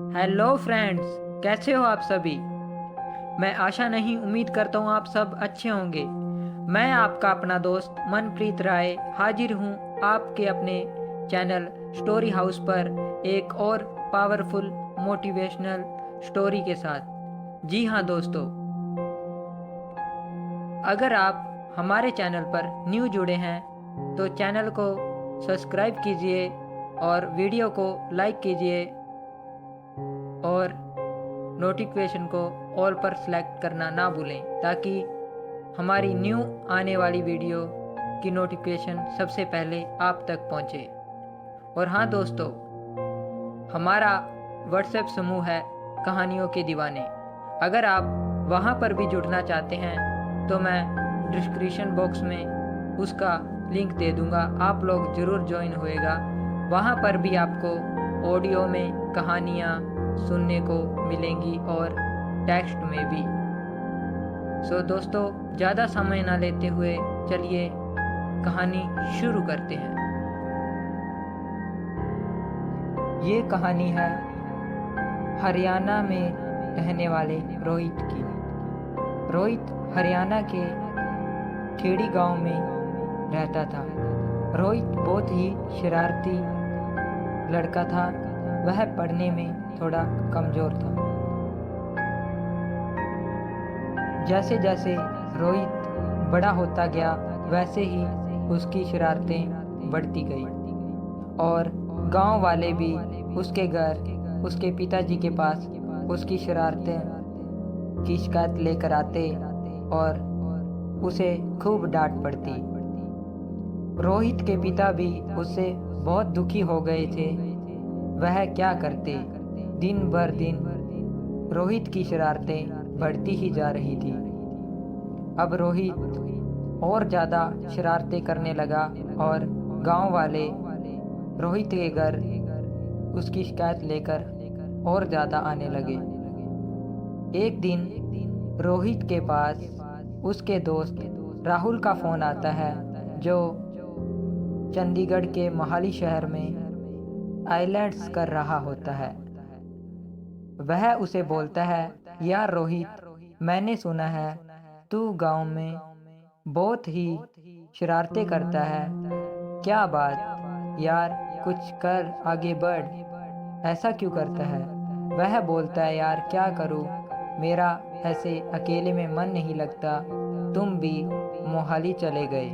Hello friends, कैसे हो आप सभी। मैं आशा नहीं उम्मीद करता हूँ आप सब अच्छे होंगे। मैं आपका अपना दोस्त मनप्रीत राय हाजिर हूँ आपके अपने चैनल स्टोरी हाउस पर एक और पावरफुल मोटिवेशनल स्टोरी के साथ। जी हाँ दोस्तों, अगर आप हमारे चैनल पर न्यू जुड़े हैं तो चैनल को सब्सक्राइब कीजिए और वीडियो को लाइक कीजिए और नोटिफिकेशन को ऑल पर सेलेक्ट करना ना भूलें ताकि हमारी न्यू आने वाली वीडियो की नोटिफिकेशन सबसे पहले आप तक पहुंचे। और हाँ दोस्तों, हमारा व्हाट्सएप समूह है कहानियों के दीवाने। अगर आप वहाँ पर भी जुड़ना चाहते हैं तो मैं डिस्क्रिप्शन बॉक्स में उसका लिंक दे दूँगा, आप लोग ज़रूर ज्वाइन होएगा। वहाँ पर भी आपको ऑडियो में कहानियाँ सुनने को मिलेंगी और टेक्स्ट में भी। सो दोस्तों, ज़्यादा समय ना लेते हुए चलिए कहानी शुरू करते हैं। ये कहानी है हरियाणा में रहने वाले रोहित की। रोहित हरियाणा के खेड़ी गांव में रहता था। रोहित बहुत ही शरारती लड़का था। वह पढ़ने में थोड़ा कमज़ोर था। जैसे जैसे रोहित बड़ा होता गया वैसे ही उसकी शरारतें बढ़ती गई और गांव वाले भी उसके घर, उसके पिताजी के पास उसकी शरारतें की शिकायत लेकर आते और उसे खूब डांट पड़ती। रोहित के पिता भी उससे बहुत दुखी हो गए थे। वह क्या करते, दिन भर दिन रोहित की शरारतें बढ़ती ही जा रही थी। अब रोहित और ज़्यादा शरारतें करने लगा और गांव वाले रोहित के घर उसकी शिकायत लेकर और ज़्यादा आने लगे। एक दिन रोहित के पास उसके दोस्त राहुल का फ़ोन आता है, जो चंडीगढ़ के मोहाली शहर में आइलेट्स कर रहा होता है। वह उसे बोलता है, यार रोहित, मैंने सुना है तू गांव में बहुत ही शरारतें करता है। क्या बात यार, कुछ कर, आगे बढ़, ऐसा क्यों करता है। वह बोलता है, यार क्या करूं, मेरा ऐसे अकेले में मन नहीं लगता, तुम भी मोहाली चले गए।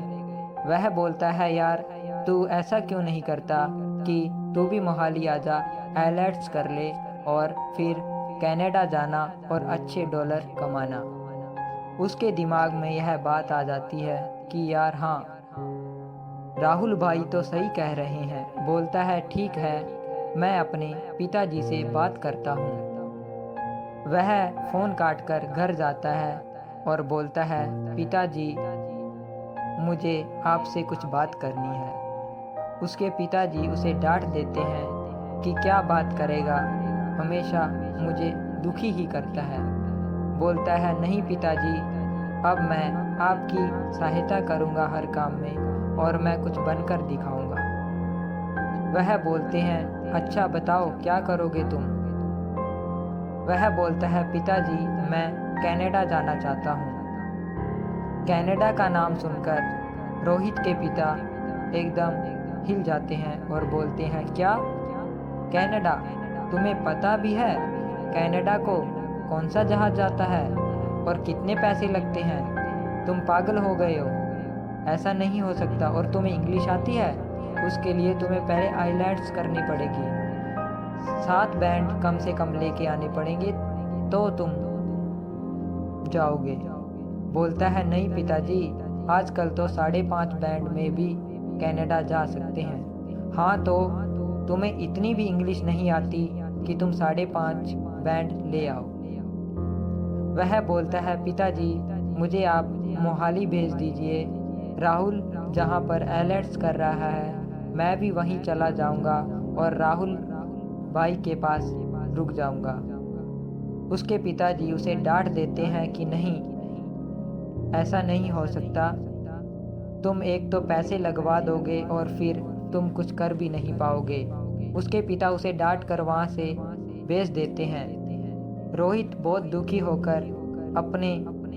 वह बोलता है, यार तू ऐसा क्यों नहीं करता कि तू भी मोहाली आजा, आइलेट्स कर ले और फिर कनाडा जाना और अच्छे डॉलर कमाना। उसके दिमाग में यह बात आ जाती है कि यार हाँ, राहुल भाई तो सही कह रहे हैं। बोलता है, ठीक है, मैं अपने पिताजी से बात करता हूँ। वह फ़ोन काटकर घर जाता है और बोलता है, पिताजी मुझे आपसे कुछ बात करनी है। उसके पिताजी उसे डांट देते हैं कि क्या बात करेगा, हमेशा मुझे दुखी ही करता है। बोलता है, नहीं पिताजी, अब मैं आपकी सहायता करूँगा हर काम में और मैं कुछ बनकर दिखाऊँगा। वह बोलते हैं, अच्छा बताओ क्या करोगे तुम। वह बोलता है, पिताजी मैं कनाडा जाना चाहता हूँ। कनाडा का नाम सुनकर रोहित के पिता एकदम हिल जाते हैं और बोलते हैं, क्या कनाडा, तुम्हें पता भी है कनाडा को कौन सा जहाज़ जाता है और कितने पैसे लगते हैं। तुम पागल हो गए हो, ऐसा नहीं हो सकता। और तुम्हें इंग्लिश आती है, उसके लिए तुम्हें पहले आइलेट्स करनी पड़ेगी, 7 बैंड कम से कम लेके आने पड़ेंगे तो तुम जाओगे। बोलता है, नहीं पिताजी, आजकल तो 5.5 बैंड में भी कनाडा जा सकते हैं। हाँ तो तुम्हें इतनी भी इंग्लिश नहीं आती कि तुम 5.5 बैंड ले आओ। वह बोलता है, पिताजी मुझे आप मोहाली भेज दीजिए। राहुल जहाँ पर आइलेट्स कर रहा है मैं भी वहीं चला जाऊँगा और राहुल भाई के पास रुक जाऊँगा। उसके पिताजी उसे डांट देते हैं कि नहीं, ऐसा नहीं हो सकता। तुम एक तो पैसे लगवा दोगे और फिर तुम कुछ कर भी नहीं पाओगे। उसके पिता उसे डांट कर वहाँ से भेज देते हैं। रोहित बहुत दुखी होकर अपने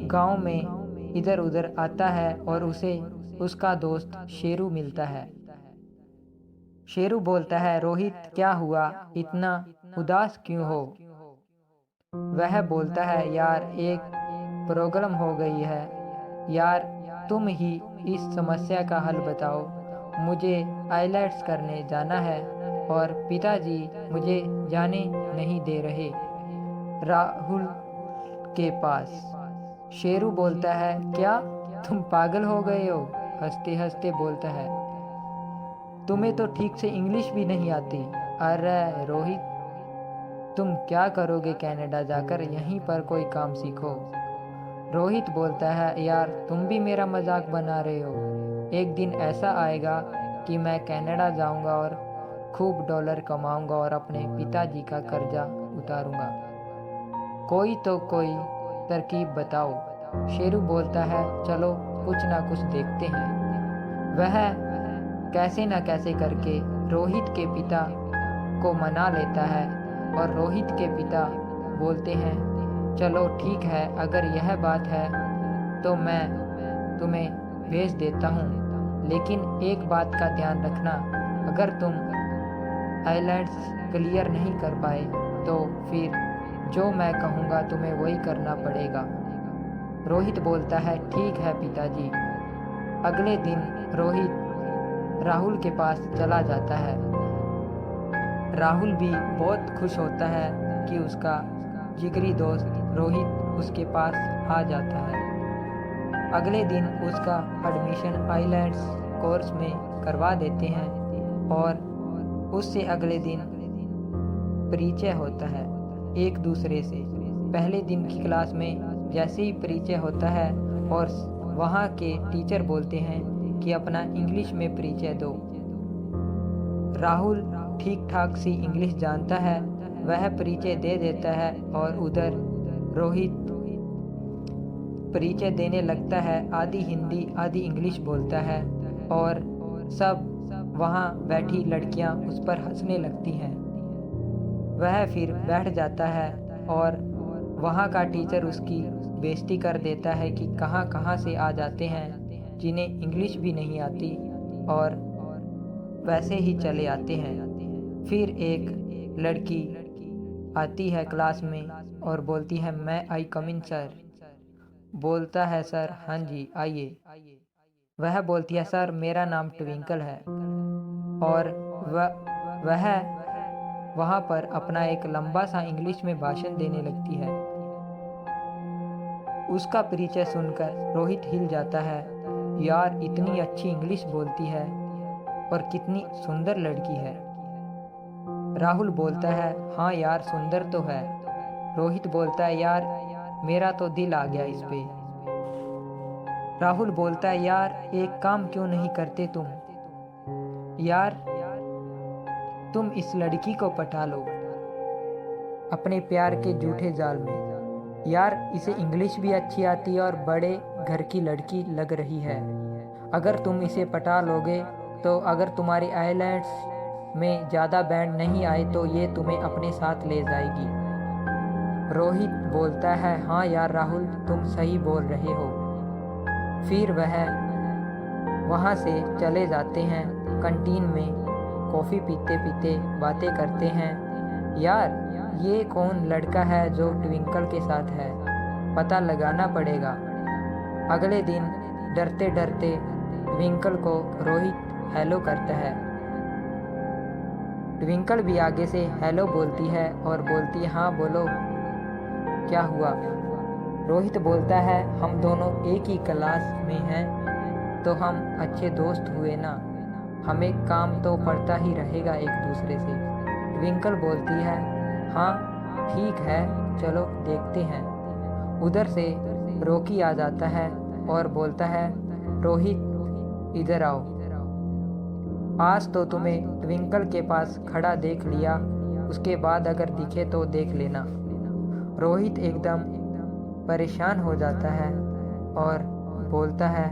गांव में इधर उधर आता है और उसे उसका दोस्त शेरू मिलता है। शेरू बोलता है, रोहित क्या हुआ, इतना उदास क्यों हो? वह बोलता है, यार एक प्रॉब्लम हो गई है यार, तुम ही इस समस्या का हल बताओ। मुझे आइलेट्स करने जाना है और पिताजी मुझे जाने नहीं दे रहे राहुल के पास। शेरू बोलता है, क्या तुम पागल हो गए हो? हंसते हंसते बोलता है, तुम्हें तो ठीक से इंग्लिश भी नहीं आती। अरे रोहित, तुम क्या करोगे कनाडा जाकर? यहीं पर कोई काम सीखो। रोहित बोलता है, यार तुम भी मेरा मजाक बना रहे हो। एक दिन ऐसा आएगा कि मैं कनाडा जाऊंगा और खूब डॉलर कमाऊंगा और अपने पिताजी का कर्जा उतारूंगा। कोई तो कोई तरकीब बताओ। शेरू बोलता है, चलो कुछ ना कुछ देखते हैं। वह कैसे न कैसे करके रोहित के पिता को मना लेता है और रोहित के पिता बोलते हैं, चलो ठीक है, अगर यह बात है तो मैं तुम्हें भेज देता हूँ, लेकिन एक बात का ध्यान रखना, अगर तुम आइलैंड्स क्लियर नहीं कर पाए तो फिर जो मैं कहूँगा तुम्हें वही करना पड़ेगा। रोहित बोलता है, ठीक है पिताजी। अगले दिन रोहित राहुल के पास चला जाता है। राहुल भी बहुत खुश होता है कि उसका जिगरी दोस्त रोहित उसके पास आ जाता है। अगले दिन उसका एडमिशन आइलैंड्स कोर्स में करवा देते हैं और उससे अगले दिन परिचय होता है एक दूसरे से। पहले दिन की क्लास में जैसे ही परिचय होता है और वहाँ के टीचर बोलते हैं कि अपना इंग्लिश में परिचय दो। राहुल ठीक ठाक सी इंग्लिश जानता है, वह परिचय दे देता है और उधर रोहित परिचय देने लगता है। आधी हिंदी आधी इंग्लिश बोलता है और सब वहाँ बैठी लड़कियाँ उस पर हंसने लगती हैं। वह फिर बैठ जाता है और वहाँ का टीचर उसकी बेइज्जती कर देता है कि कहाँ कहाँ से आ जाते हैं जिन्हें इंग्लिश भी नहीं आती और वैसे ही चले आते हैं। फिर एक लड़की आती है क्लास में और बोलती है, मैं आई कम इन सर? बोलता है, सर हाँ जी आइए। वह बोलती है, सर मेरा नाम ट्विंकल है। और वह वहाँ पर अपना एक लंबा सा इंग्लिश में भाषण देने लगती है। उसका परिचय सुनकर रोहित हिल जाता है, यार इतनी अच्छी इंग्लिश बोलती है और कितनी सुंदर लड़की है। राहुल बोलता है, हाँ यार सुंदर तो है। रोहित बोलता है, यार मेरा तो दिल आ गया इस पे। राहुल बोलता है, यार एक काम क्यों नहीं करते तुम? यार तुम इस लड़की को पटा लो अपने प्यार के झूठे जाल में। यार इसे इंग्लिश भी अच्छी आती है और बड़े घर की लड़की लग रही है। अगर तुम इसे पटा लोगे तो अगर तुम्हारे आइलैंड्स में ज़्यादा बैंड नहीं आए तो ये तुम्हें अपने साथ ले जाएगी। रोहित बोलता है, हाँ यार राहुल तुम सही बोल रहे हो। फिर वह वहाँ से चले जाते हैं। कैंटीन में कॉफ़ी पीते पीते बातें करते हैं, यार ये कौन लड़का है जो ट्विंकल के साथ है, पता लगाना पड़ेगा। अगले दिन डरते डरते ट्विंकल को रोहित हेलो करता है। ट्विंकल भी आगे से हेलो बोलती है और बोलती है, हाँ बोलो क्या हुआ? रोहित बोलता है, हम दोनों एक ही क्लास में हैं तो हम अच्छे दोस्त हुए ना, हमें काम तो पड़ता ही रहेगा एक दूसरे से। ट्विंकल बोलती है, हाँ ठीक है चलो देखते हैं। उधर से रॉकी आ जाता है और बोलता है, रोहित इधर आओ, आज तो तुम्हें ट्विंकल के पास खड़ा देख लिया, उसके बाद अगर दिखे तो देख लेना। रोहित एकदम परेशान हो जाता है और बोलता है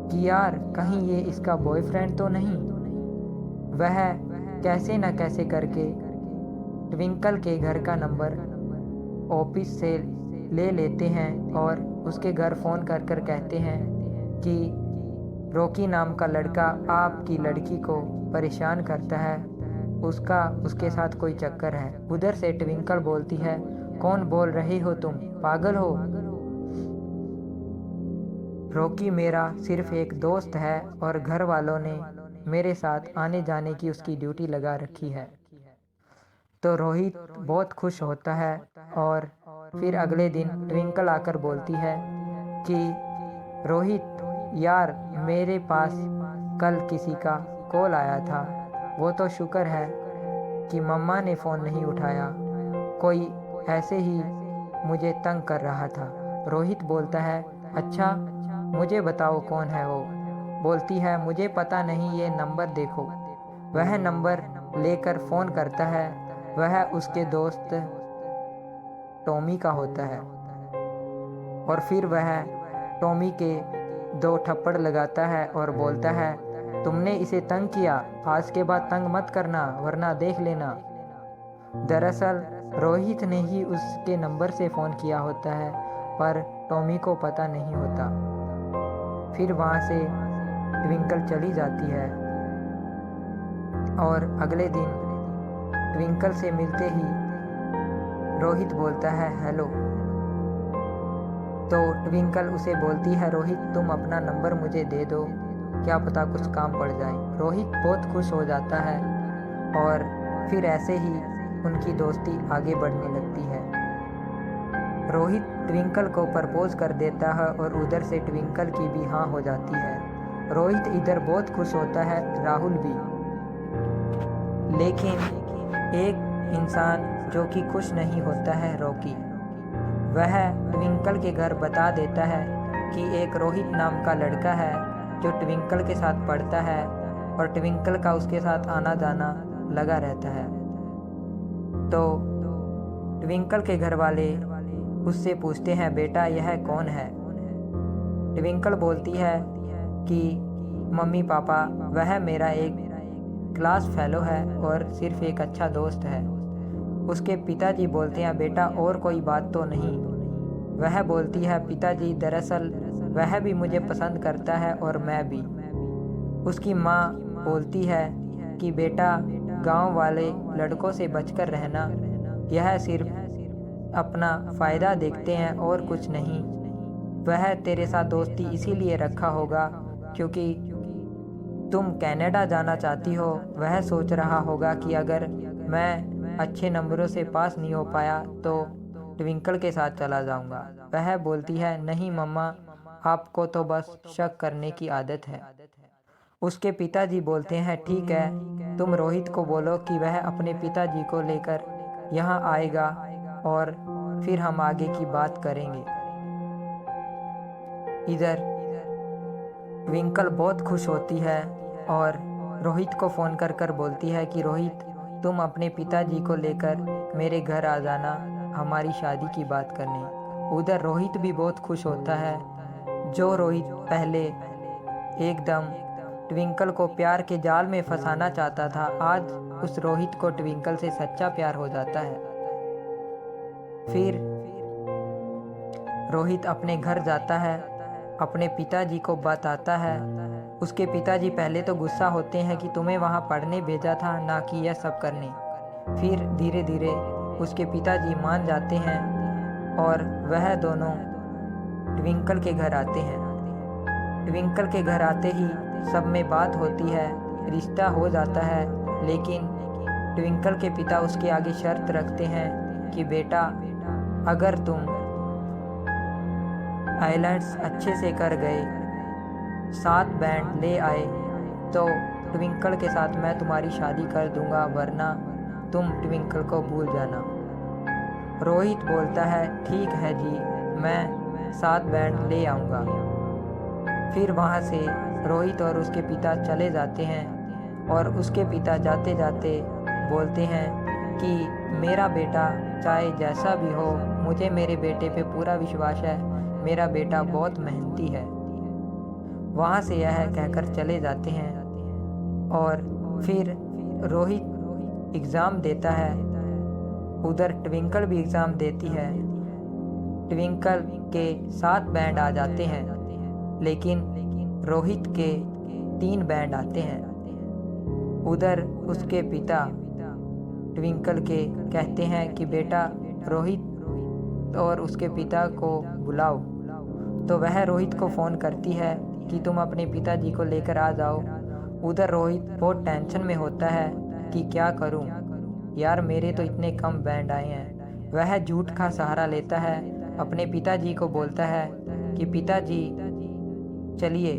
कि यार कहीं ये इसका बॉयफ्रेंड तो नहीं। वह कैसे न कैसे करके ट्विंकल के घर का नंबर ऑफिस से ले लेते हैं और उसके घर फ़ोन कर कर कहते हैं कि रॉकी नाम का लड़का आपकी लड़की को परेशान करता है, उसके साथ कोई चक्कर है। उधर से ट्विंकल बोलती है, कौन बोल रही हो तुम, पागल हो? रॉकी मेरा सिर्फ एक दोस्त है और घर वालों ने मेरे साथ आने जाने की उसकी ड्यूटी लगा रखी है। तो रोहित बहुत खुश होता है और फिर अगले दिन ट्विंकल आकर बोलती है कि रोहित यार, मेरे पास कल किसी का कॉल आया था, वो तो शुक्र है कि मम्मा ने फ़ोन नहीं उठाया, कोई ऐसे ही मुझे तंग कर रहा था। रोहित बोलता है, अच्छा मुझे बताओ कौन है वो? बोलती है, मुझे पता नहीं, ये नंबर देखो। वह नंबर लेकर फ़ोन करता है, वह उसके दोस्त टॉमी का होता है और फिर वह टॉमी के 2 थप्पड़ लगाता है और बोलता है, तुमने इसे तंग किया, आज के बाद तंग मत करना वरना देख लेना। दरअसल रोहित ने ही उसके नंबर से फ़ोन किया होता है पर टॉमी को पता नहीं होता। फिर वहाँ से ट्विंकल चली जाती है और अगले दिन ट्विंकल से मिलते ही रोहित बोलता है, हेलो। तो ट्विंकल उसे बोलती है, रोहित तुम अपना नंबर मुझे दे दो, क्या पता कुछ काम पड़ जाए। रोहित बहुत खुश हो जाता है और फिर ऐसे ही उनकी दोस्ती आगे बढ़ने लगती है। रोहित ट्विंकल को प्रपोज कर देता है और उधर से ट्विंकल की भी हाँ हो जाती है। रोहित इधर बहुत खुश होता है, राहुल भी। लेकिन एक इंसान जो कि खुश नहीं होता है, रॉकी। वह ट्विंकल के घर बता देता है कि एक रोहित नाम का लड़का है जो ट्विंकल के साथ पढ़ता है और ट्विंकल का उसके साथ आना जाना लगा रहता है। तो ट्विंकल के घर वाले उससे पूछते हैं, बेटा यह कौन है? ट्विंकल बोलती है कि मम्मी पापा, वह मेरा एक क्लास फेलो है और सिर्फ एक अच्छा दोस्त है। उसके पिताजी बोलते हैं, बेटा और कोई बात तो नहीं? वह बोलती है, पिताजी दरअसल वह भी मुझे पसंद करता है और मैं भी। उसकी माँ बोलती है कि बेटा गांव वाले लड़कों से बचकर रहना, यह सिर्फ अपना फ़ायदा देखते हैं और कुछ नहीं। वह तेरे साथ दोस्ती इसीलिए रखा होगा क्योंकि तुम कनाडा जाना चाहती हो। वह सोच रहा होगा कि अगर मैं अच्छे नंबरों से पास नहीं हो पाया तो ट्विंकल के साथ चला जाऊंगा। वह बोलती है, नहीं मम्मा, आपको तो बस शक करने की आदत है। उसके पिताजी बोलते हैं, ठीक है, तुम रोहित को बोलो कि वह अपने पिताजी को लेकर यहाँ आएगा और फिर हम आगे की बात करेंगे। इधर ट्विंकल बहुत खुश होती है और रोहित को फ़ोन कर कर बोलती है कि रोहित, तुम अपने पिताजी को लेकर मेरे घर आ जाना हमारी शादी की बात करने। उधर रोहित भी बहुत खुश होता है। जो रोहित पहले एकदम ट्विंकल को प्यार के जाल में फंसाना चाहता था, आज उस रोहित को ट्विंकल से सच्चा प्यार हो जाता है। फिर रोहित अपने घर जाता है, अपने पिताजी को बताता है। उसके पिताजी पहले तो गुस्सा होते हैं कि तुम्हें वहाँ पढ़ने भेजा था, ना कि यह सब करने। फिर धीरे धीरे उसके पिताजी मान जाते हैं और वह दोनों ट्विंकल के घर आते हैं। ट्विंकल के घर आते ही सब में बात होती है, रिश्ता हो जाता है। लेकिन ट्विंकल के पिता उसके आगे शर्त रखते हैं कि बेटा, अगर तुम आइलैंड्स अच्छे से कर गए, 7 बैंड ले आए, तो ट्विंकल के साथ मैं तुम्हारी शादी कर दूंगा, वरना तुम ट्विंकल को भूल जाना। रोहित बोलता है, ठीक है जी, मैं 7 बैंड ले आऊँगा। फिर वहाँ से रोहित और उसके पिता चले जाते हैं और उसके पिता जाते जाते बोलते हैं कि मेरा बेटा चाहे जैसा भी हो, मुझे मेरे बेटे पे पूरा विश्वास है, मेरा बेटा बहुत मेहनती है। वहाँ से यह कहकर चले जाते हैं और फिर रोहित एग्ज़ाम देता है उधर ट्विंकल भी एग्ज़ाम देती है। ट्विंकल के 7 बैंड आ जाते हैं, लेकिन रोहित के 3 बैंड आते हैं। उधर उसके पिता ट्विंकल के कहते हैं कि बेटा रोहित और उसके पिता को बुलाओ। तो वह रोहित को फ़ोन करती है कि तुम अपने पिताजी को लेकर आ जाओ। उधर रोहित बहुत टेंशन में होता है कि क्या करूं, यार मेरे तो इतने कम बैंड आए हैं। वह झूठ का सहारा लेता है, अपने पिताजी को बोलता है कि पिताजी चलिए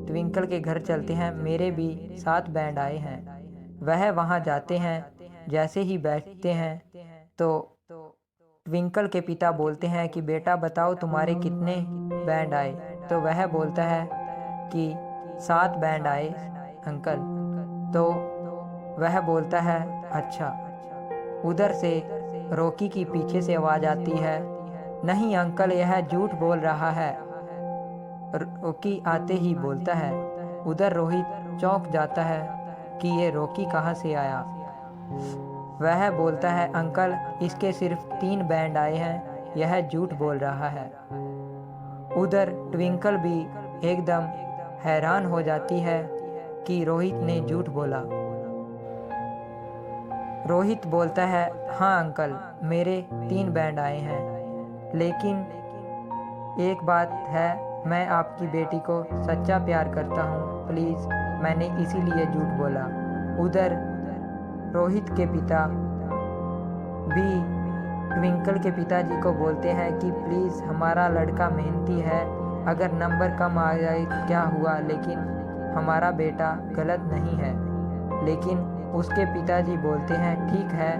ट्विंकल के घर चलते हैं, मेरे भी 7 बैंड आए हैं। वह वहां जाते हैं। जैसे ही बैठते हैं तो ट्विंकल के पिता बोलते हैं कि बेटा बताओ तुम्हारे कितने बैंड आए। तो वह बोलता है कि 7 बैंड आए अंकल। तो वह बोलता है अच्छा। उधर से रॉकी की पीछे से आवाज़ आती है, नहीं अंकल यह झूठ बोल रहा है। रॉकी आते ही बोलता है। उधर रोहित चौंक जाता है कि ये रॉकी कहाँ से आया। वह बोलता है अंकल इसके सिर्फ 3 बैंड आए हैं, यह झूठ बोल रहा है। उधर ट्विंकल भी एकदम हैरान हो जाती है कि रोहित ने झूठ बोला। रोहित बोलता है हाँ अंकल मेरे 3 बैंड आए हैं, लेकिन एक बात है, मैं आपकी बेटी को सच्चा प्यार करता हूँ, प्लीज़ मैंने इसीलिए झूठ बोला। उधर रोहित के पिता भी ट्विंकल के पिताजी को बोलते हैं कि प्लीज़ हमारा लड़का मेहनती है, अगर नंबर कम आ जाए क्या हुआ, लेकिन हमारा बेटा गलत नहीं है। लेकिन उसके पिताजी बोलते हैं ठीक है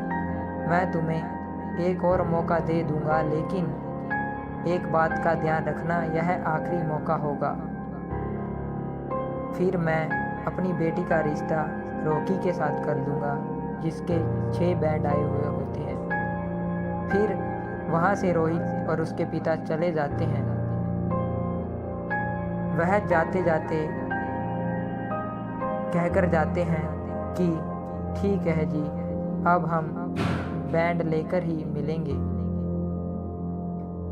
मैं तुम्हें एक और मौका दे दूंगा, लेकिन एक बात का ध्यान रखना यह आखिरी मौका होगा, फिर मैं अपनी बेटी का रिश्ता रॉकी के साथ कर दूंगा जिसके 6 बैंड आए हुए होते हैं। फिर वहाँ से रोहित और उसके पिता चले जाते हैं। वह जाते जाते कहकर जाते हैं कि ठीक है जी अब हम बैंड लेकर ही मिलेंगे।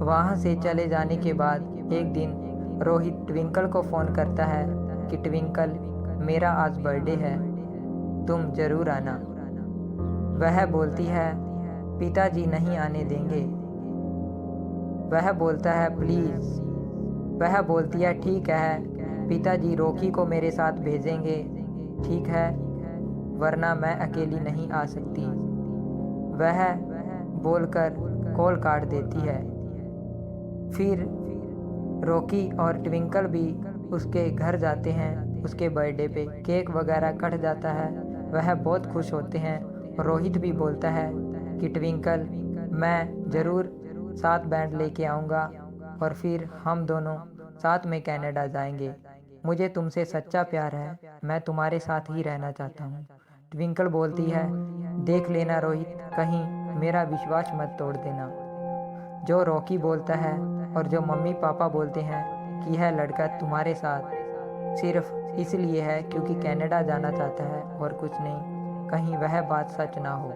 वहाँ से चले जाने के बाद एक दिन रोहित ट्विंकल को फ़ोन करता है कि ट्विंकल मेरा आज बर्थडे है, तुम ज़रूर आना। वह बोलती है पिताजी नहीं आने देंगे। वह बोलता है प्लीज़। वह बोलती है ठीक है पिताजी रॉकी को मेरे साथ भेजेंगे, ठीक है, वरना मैं अकेली नहीं आ सकती। वह बोलकर कॉल काट देती है। फिर रॉकी और ट्विंकल भी उसके घर जाते हैं। उसके बर्थडे पे केक वगैरह कट जाता है, वह बहुत खुश होते हैं। रोहित भी बोलता है कि ट्विंकल मैं ज़रूर 7 बैंड लेके आऊँगा और फिर हम दोनों साथ में कनाडा जाएंगे। मुझे तुमसे सच्चा प्यार है, मैं तुम्हारे साथ ही रहना चाहता हूँ। ट्विंकल बोलती है देख लेना रोहित, कहीं मेरा विश्वास मत तोड़ देना। जो रॉकी बोलता है और जो मम्मी पापा बोलते हैं कि यह लड़का तुम्हारे साथ सिर्फ इसलिए है क्योंकि कनाडा जाना चाहता है और कुछ नहीं, कहीं वह बात सच ना हो।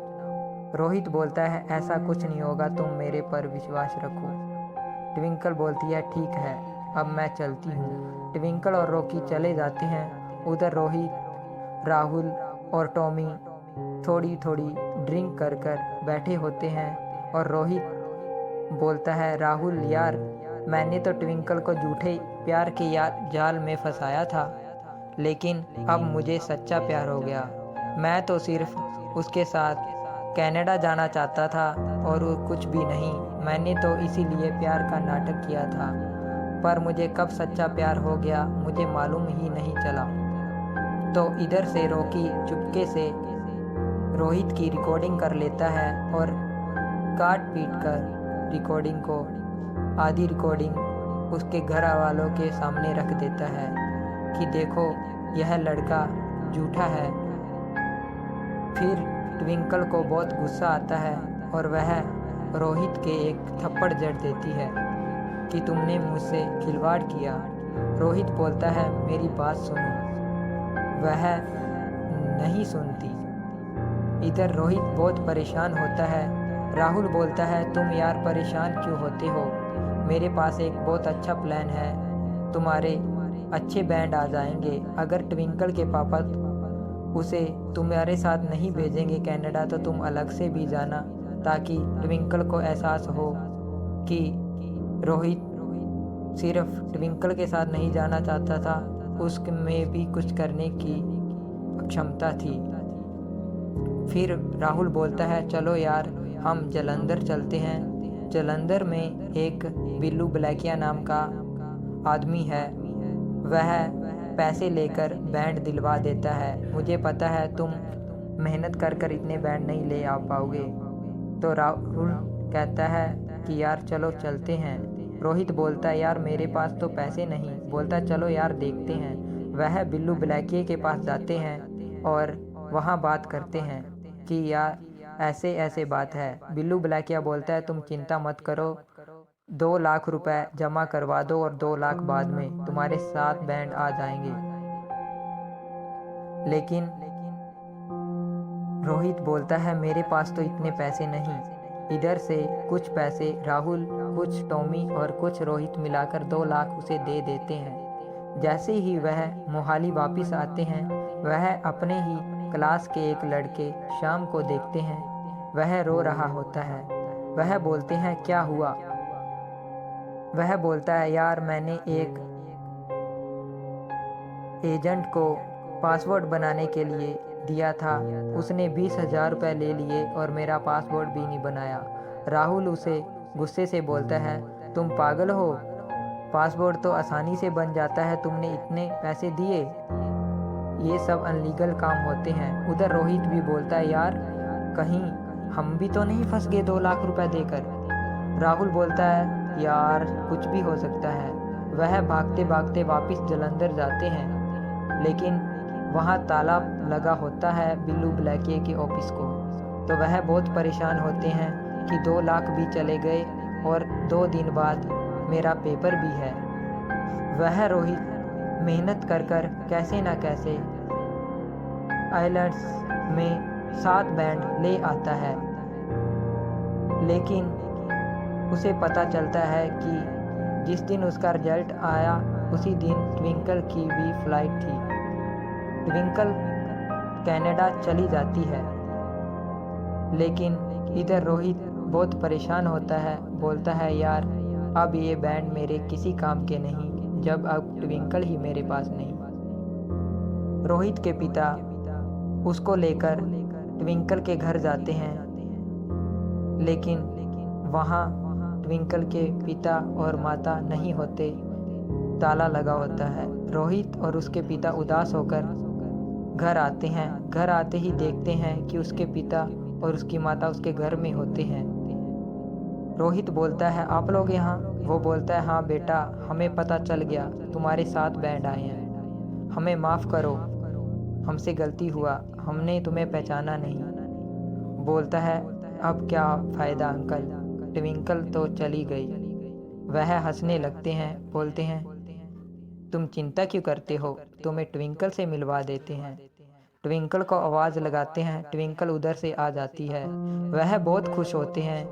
रोहित बोलता है ऐसा कुछ नहीं होगा, तुम मेरे पर विश्वास रखो। ट्विंकल बोलती है ठीक है अब मैं चलती हूँ। ट्विंकल और रॉकी चले जाते हैं। उधर रोहित, राहुल और टॉमी थोड़ी थोड़ी ड्रिंक कर कर बैठे होते हैं और रोहित बोलता है राहुल यार मैंने तो ट्विंकल को झूठे प्यार के जाल में फंसाया था, लेकिन अब मुझे सच्चा प्यार हो गया। मैं तो सिर्फ उसके साथ कनाडा जाना चाहता था और वो कुछ भी नहीं, मैंने तो इसीलिए प्यार का नाटक किया था, पर मुझे कब सच्चा प्यार हो गया मुझे मालूम ही नहीं चला। तो इधर से रॉकी चुपके से रोहित की रिकॉर्डिंग कर लेता है और काट पीट कर रिकॉर्डिंग को, आधी रिकॉर्डिंग उसके घर वालों के सामने रख देता है कि देखो यह लड़का झूठा है। फिर ट्विंकल को बहुत गुस्सा आता है और वह रोहित के एक थप्पड़ जड़ देती है कि तुमने मुझसे खिलवाड़ किया। रोहित बोलता है मेरी बात सुनो, वह नहीं सुनती। इधर रोहित बहुत परेशान होता है। राहुल बोलता है, तुम यार परेशान क्यों होते हो, मेरे पास एक बहुत अच्छा प्लान है, तुम्हारे अच्छे बैंड आ जाएंगे। अगर ट्विंकल के पापा उसे तुम्हारे साथ नहीं भेजेंगे कनाडा तो तुम अलग से भी जाना, ताकि ट्विंकल को एहसास हो कि रोहित सिर्फ ट्विंकल के साथ नहीं जाना चाहता था, उसमें भी कुछ करने की क्षमता थी। फिर राहुल बोलता है, चलो यार हम जलंधर चलते हैं। जलंधर में एक बिल्लू ब्लैकिया नाम का आदमी है, वह पैसे लेकर बैंड दिलवा देता है। मुझे पता है तुम मेहनत कर कर इतने बैंड नहीं ले आ पाओगे। तो राहुल कहता है कि यार चलो चलते हैं। रोहित बोलता है, यार मेरे पास तो पैसे नहीं। बोलता चलो यार देखते हैं। वह बिल्लू ब्लैकिया के पास जाते हैं और वहाँ बात करते हैं कि यार ऐसे ऐसे बात है। बिल्लू ब्लैकिया बोलता है, तुम चिंता मत करो, 2 लाख रुपए जमा करवा दो और 2 लाख बाद में तुम्हारे 7 बैंड आ जाएंगे। लेकिन रोहित बोलता है, मेरे पास तो इतने पैसे नहीं। इधर से कुछ पैसे राहुल, कुछ टॉमी और कुछ रोहित मिलाकर 2 लाख उसे दे देते हैं। जैसे ही वह मोहाली वापस आते हैं, वह अपने ही क्लास के एक लड़के श्याम को देखते हैं। वह रो रहा होता है। वह बोलते हैं, क्या हुआ? वह बोलता है, यार मैंने एक एजेंट को पासवर्ड बनाने के लिए दिया था, उसने 20,000 रुपये ले लिए और मेरा पासवर्ड भी नहीं बनाया। राहुल उसे गुस्से से बोलता है, तुम पागल हो, पासवर्ड तो आसानी से बन जाता है, तुमने इतने पैसे दिए? ये सब अनलीगल काम होते हैं। उधर रोहित भी बोलता है, यार कहीं हम भी तो नहीं फंस गए 2 लाख रुपए देकर? राहुल बोलता है, यार कुछ भी हो सकता है। वह भागते भागते वापस जलंधर जाते हैं, लेकिन वहाँ ताला लगा होता है बिल्लू ब्लैकिया के ऑफिस को। तो वह बहुत परेशान होते हैं कि 2 लाख भी चले गए और 2 दिन बाद मेरा पेपर भी है। वह रोहित मेहनत कर कर कैसे ना कैसे आइलैंड्स में 7 बैंड ले आता है, लेकिन उसे पता चलता है कि जिस दिन उसका रिजल्ट आया उसी दिन ट्विंकल की भी फ्लाइट थी। ट्विंकल कनाडा चली जाती है, लेकिन इधर रोहित बहुत परेशान होता है। बोलता है, यार अब ये बैंड मेरे किसी काम के नहीं, जब अब ट्विंकल ही मेरे पास नहीं। रोहित के पिता उसको लेकर ट्विंकल के घर जाते हैं, लेकिन वहाँ ट्विंकल के पिता और माता नहीं होते, ताला लगा होता है। रोहित और उसके पिता उदास होकर घर आते हैं। घर आते ही देखते हैं कि उसके पिता और उसकी माता उसके घर में होते हैं। रोहित बोलता है, आप लोग यहाँ? वो बोलता है, हाँ बेटा, हमें पता चल गया तुम्हारे 7 बैंड आए हैं, हमें माफ़ करो, हमसे गलती हुआ, हमने तुम्हें पहचाना नहीं। बोलता है, अब क्या फ़ायदा अंकल, ट्विंकल तो चली गई। वह हंसने लगते हैं, बोलते हैं, तुम चिंता क्यों करते हो, तुम्हें ट्विंकल से मिलवा देते हैं। ट्विंकल को आवाज़ लगाते हैं, ट्विंकल उधर से आ जाती है। वह बहुत खुश होते हैं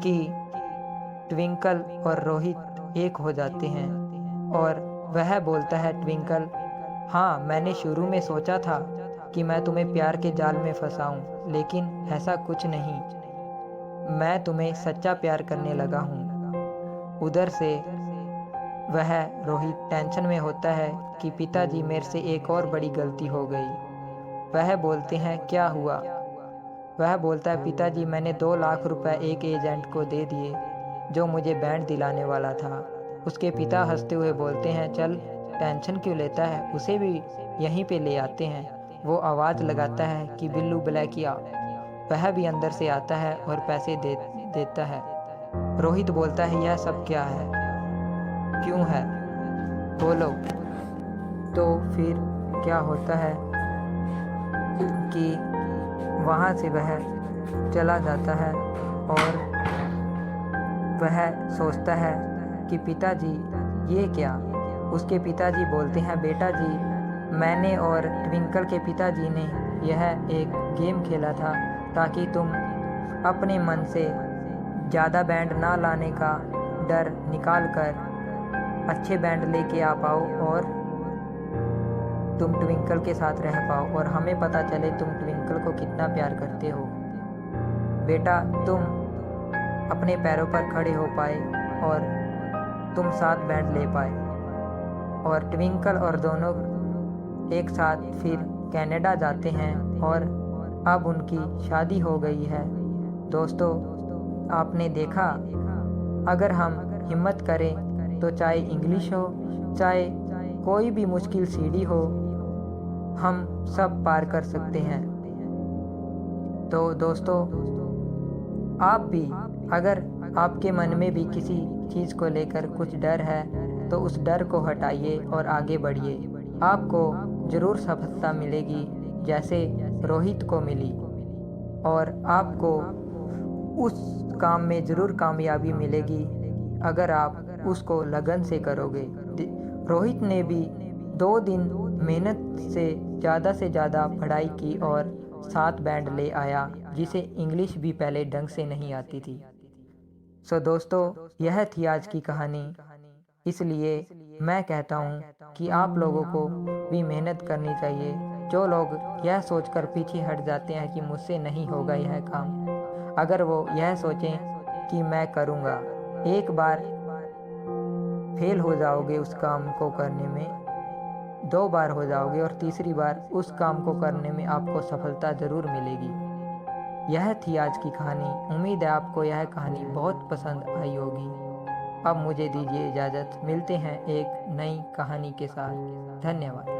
कि ट्विंकल और रोहित एक हो जाते हैं, और वह बोलता है, ट्विंकल, हाँ मैंने शुरू में सोचा था कि मैं तुम्हें प्यार के जाल में फंसाऊं, लेकिन ऐसा कुछ नहीं, मैं तुम्हें सच्चा प्यार करने लगा हूँ। उधर से वह रोहित टेंशन में होता है कि पिताजी मेरे से एक और बड़ी गलती हो गई। वह बोलते हैं, क्या हुआ? वह बोलता है, पिताजी मैंने 2 लाख रुपए एक एजेंट को दे दिए जो मुझे बैंड दिलाने वाला था। उसके पिता हंसते हुए बोलते हैं, चल टेंशन क्यों लेता है, उसे भी यहीं पे ले आते हैं। वो आवाज़ लगाता है कि बिल्लू ब्लैकिया। वह भी अंदर से आता है और पैसे देता है। रोहित बोलता है, यह सब क्या है, क्यों है, बोलो। तो फिर क्या होता है कि वहाँ से वह चला जाता है और वह सोचता है कि पिताजी ये क्या। उसके पिताजी बोलते हैं, बेटा जी, मैंने और ट्विंकल के पिताजी ने यह एक गेम खेला था ताकि तुम अपने मन से ज़्यादा बैंड ना लाने का डर निकाल कर अच्छे बैंड लेके आ पाओ और तुम ट्विंकल के साथ रह पाओ और हमें पता चले तुम ट्विंकल को कितना प्यार करते हो। बेटा, तुम अपने पैरों पर खड़े हो पाए और तुम साथ बैंड ले पाए और ट्विंकल और दोनों एक साथ फिर कनाडा जाते हैं और अब उनकी शादी हो गई है। दोस्तों, आपने देखा, अगर हम हिम्मत करें तो चाहे इंग्लिश हो, चाहे कोई भी मुश्किल सीढ़ी हो, हम सब पार कर सकते हैं। तो दोस्तों, आप भी, अगर आपके मन में भी किसी चीज़ को लेकर कुछ डर है तो उस डर को हटाइए और आगे बढ़िए। आपको ज़रूर सफलता मिलेगी जैसे रोहित को मिली और आपको उस काम में ज़रूर कामयाबी मिलेगी अगर आप उसको लगन से करोगे। रोहित ने भी 2 दिन मेहनत से ज़्यादा पढ़ाई की और 7 बैंड ले आया, जिसे इंग्लिश भी पहले ढंग से नहीं आती थी। सो दोस्तों, यह थी आज की कहानी। इसलिए मैं कहता हूँ कि आप लोगों को भी मेहनत करनी चाहिए। जो लोग यह सोचकर पीछे हट जाते हैं कि मुझसे नहीं होगा यह काम, अगर वो यह सोचें कि मैं करूँगा, एक बार फेल हो जाओगे उस काम को करने में, 2 बार हो जाओगे और तीसरी बार उस काम को करने में आपको सफलता ज़रूर मिलेगी। यह थी आज की कहानी। उम्मीद है आपको यह कहानी बहुत पसंद आई होगी। अब मुझे दीजिए इजाज़त। मिलते हैं एक नई कहानी के साथ। धन्यवाद।